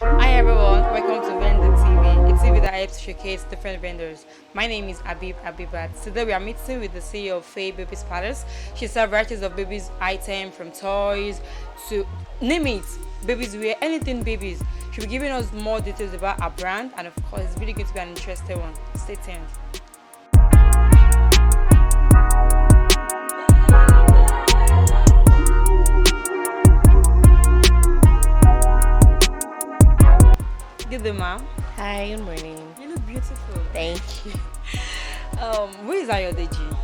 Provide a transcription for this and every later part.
Hi everyone, welcome to Venditt TV, a TV that helps showcase different vendors. My name is Abibat. Today we are meeting with the CEO of Faye Babies Palace. She sells varieties of babies items from toys to name it, babies wear, anything babies. She'll be giving us more details about our brand, and of course it's really going to be an interesting one. Stay tuned. Good day, ma'am. Hi, good morning. You look beautiful. Thank you. Who is Ayodeji?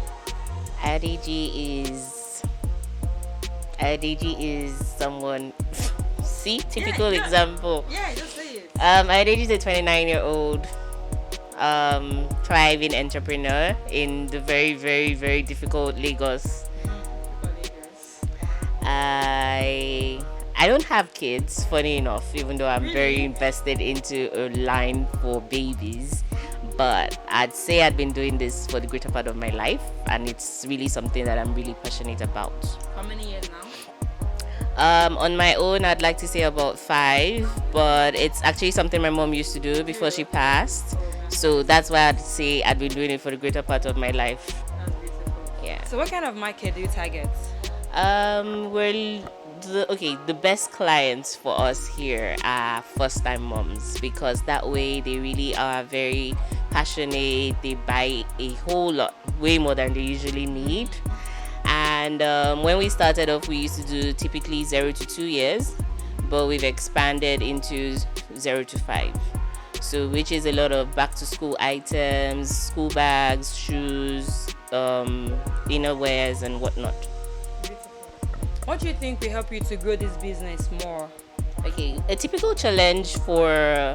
IDG is IDG is someone. See, typical example. Yeah, just say it. IDG is a 29-year-old thriving entrepreneur in the very, very, very difficult Lagos. I I don't have kids, funny enough, even though I'm very invested into a line for babies. But I'd say I'd been doing this for the greater part of my life, and it's really something that I'm really passionate about. How many years now? On my own, I'd like to say about 5, but it's actually something my mom used to do before she passed. So that's why I'd say I'd been doing it for the greater part of my life. That's beautiful. Yeah. So, what kind of market do you target? Well, the best clients for us here are first time moms because that way they really are very passionate. They buy a whole lot, way more than they usually need. And when we started off, we used to do typically 0 to 2 years, but we've expanded into 0 to 5. So, which is a lot of back to school items, school bags, shoes, innerwears, and whatnot. What do you think will help you to grow this business more? Okay, a typical challenge for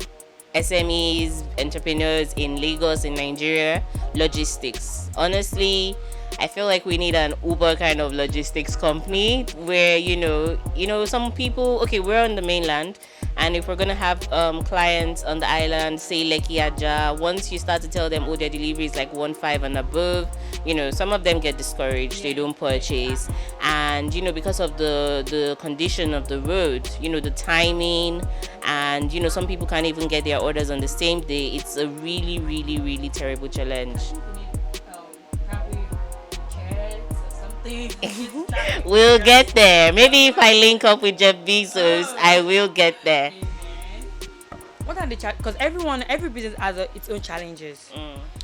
SMEs, entrepreneurs in Lagos, in Nigeria, logistics. Honestly, I feel like we need an Uber kind of logistics company where some people. Okay, we're on the mainland, and if we're gonna have clients on the island, say Lekki Aja, once you start to tell them, oh, their delivery is like 1.5 and above, some of them get discouraged. They don't purchase, and because of the condition of the road, the timing, and some people can't even get their orders on the same day. It's a really, really, really terrible challenge. We'll get there. Maybe if I link up with Jeff Bezos, I will get there. What are the because every business has its own challenges.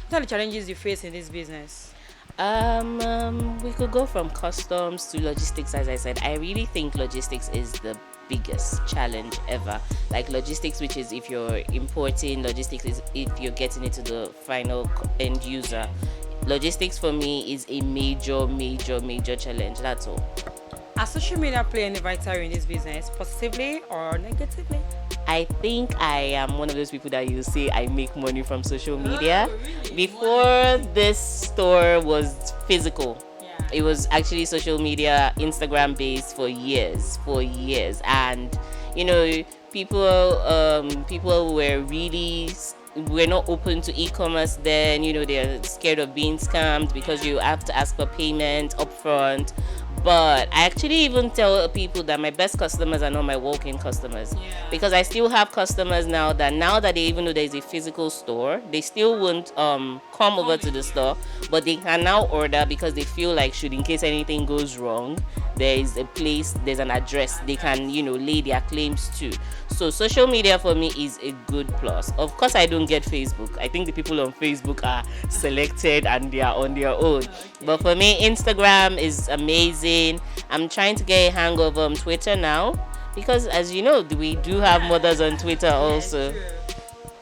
What are the challenges you face in this business? We could go from customs to logistics. As I said, I really think logistics is the biggest challenge ever. Like logistics, which is if you're importing, logistics is if you're getting it to the final end user. Logistics for me is a major, major, major challenge. That's all. Has social media play any vital role in this business, positively or negatively? I think I am one of those people that you say I make money from social media. Really? Before this store was physical, it was actually social media, Instagram based for years, and people were not open to e-commerce then. They're scared of being scammed because you have to ask for payment upfront. But I actually even tell people that my best customers are not my walk-in customers, because I still have customers now that they even know there's a physical store, they still won't come over to the store, but they can now order because they feel like, should in case anything goes wrong, there is a place, there's an address they can lay their claims to. So social media for me is a good plus. Of course, I don't get Facebook. I think the people on Facebook are selected and they are on their own. But for me, Instagram is amazing. I'm trying to get a hang of Twitter now, because as you know, we do have mothers on Twitter also.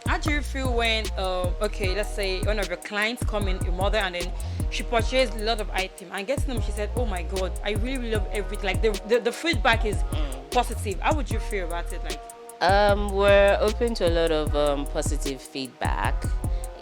How do you feel when let's say one of your clients come in, your mother, and then she purchased a lot of items and gets them, she said, oh my god, I really, really love everything, like the feedback is positive. How would you feel about it? Like, we're open to a lot of positive feedback,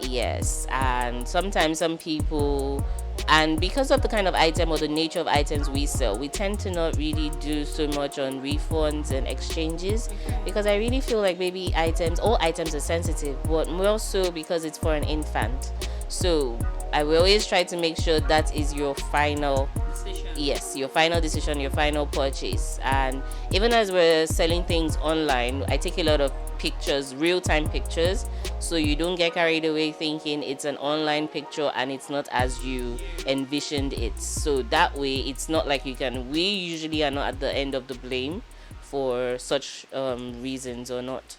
yes, and sometimes some people, and because of the kind of item or the nature of items we sell, we tend to not really do so much on refunds and exchanges, because I really feel like baby items, all items are sensitive, but more so because it's for an infant. So I will always try to make sure that is your final decision. yes, your final decision, your final purchase. And even as we're selling things online, I take a lot of pictures, real-time pictures, so you don't get carried away thinking it's an online picture and it's not as you envisioned it. So that way it's not like we usually are not at the end of the blame for such reasons or not.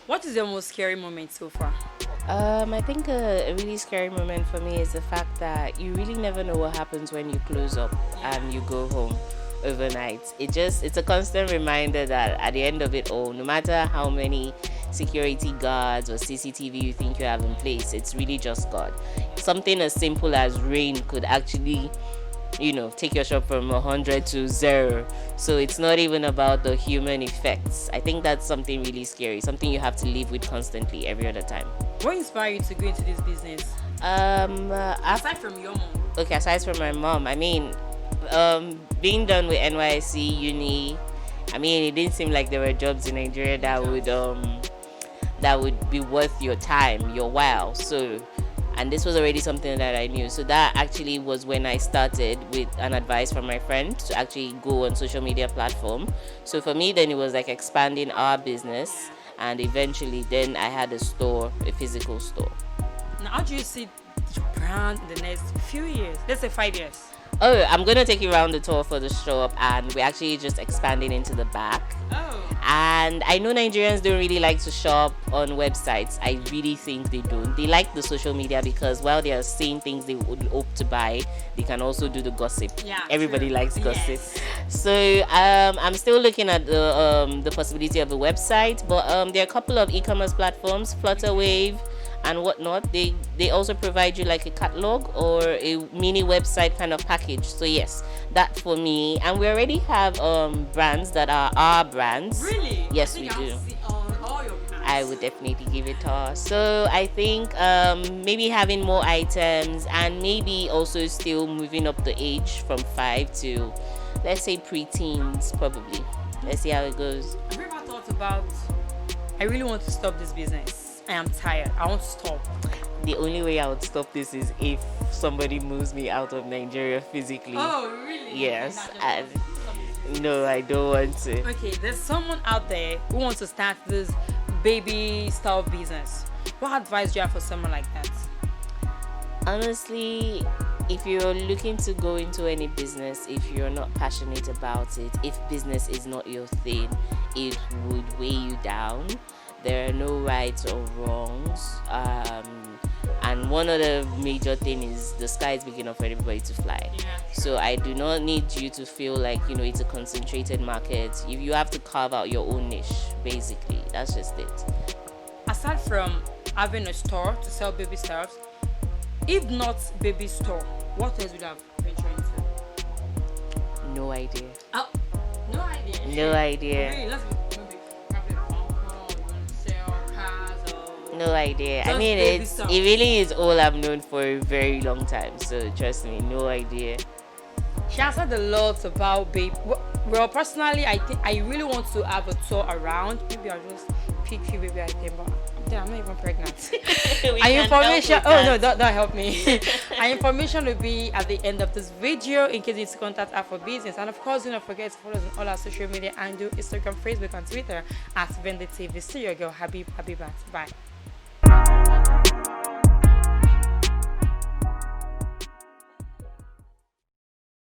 What is your most scary moment so far? I think a really scary moment for me is the fact that you really never know what happens when you close up and you go home overnight. It's a constant reminder that at the end of it all, no matter how many security guards or CCTV you think you have in place, it's really just God. Something as simple as rain could actually take your shop from 100 to 0. So it's not even about the human effects. I think that's something really scary, something you have to live with constantly every other time. What inspired you to go into this business? Aside from your mom. Okay, aside from my mom, I mean, being done with NYSC uni, I mean, it didn't seem like there were jobs in Nigeria that would be worth your time, your while. So, and this was already something that I knew. So that actually was when I started with an advice from my friend to actually go on social media platform. So for me, then it was like expanding our business, and eventually then I had a physical store. Now, how do you see the brand in the next few years? Let's say 5 years. Oh, I'm going to take you around the tour for the shop, and we're actually just expanding into the back. Oh. And I know Nigerians don't really like to shop on websites. I really think they don't. They like the social media because while they are seeing things they would hope to buy, they can also do the gossip. Yeah, everybody true. likes gossip. Yes. So I'm still looking at the possibility of a website, but there are a couple of e-commerce platforms, Flutterwave and whatnot. They also provide you like a catalog or a mini website kind of package. So yes, that for me. And we already have brands that are our brands. Really? Yes, I we think do. I'll see on all your brands. I would definitely give it a. So I think maybe having more items, and maybe also still moving up the age from 5 to, let's say, pre-teens probably. Let's see how it goes. Have you ever thought about, I really want to stop this business? I am tired. I want to stop. The only way I would stop this is if somebody moves me out of Nigeria physically. Oh, really? Yes. And no, I don't want to. Okay, there's someone out there who wants to start this baby stuff business. What advice do you have for someone like that? Honestly, if you're looking to go into any business, if you're not passionate about it, if business is not your thing, it would weigh you down. There are no rights or wrongs. And one other major thing is the sky is big enough for everybody to fly. Yeah. So I do not need you to feel like, it's a concentrated market. If you have to carve out your own niche, basically. That's just it. Aside from having a store to sell baby stuff, if not baby store, what else would you have ventured into? No idea. Oh, no idea. No idea. Really, let's maybe probably a phone call, you want to sell cars or... No idea. I Just mean, baby it stuff. really is all I've known for a very long time. So trust me, no idea. She answered a lot about baby. Well, personally, I think I really want to have a tour around. Maybe I'll just pick few baby items, but I'm not even pregnant. Our information. Oh no, don't help me. Our information will be at the end of this video in case you need to contact her for business. And of course, do not forget to follow us on all our social media and do Instagram, Facebook, and Twitter at Venditt TV. See your girl Habibat. Bye.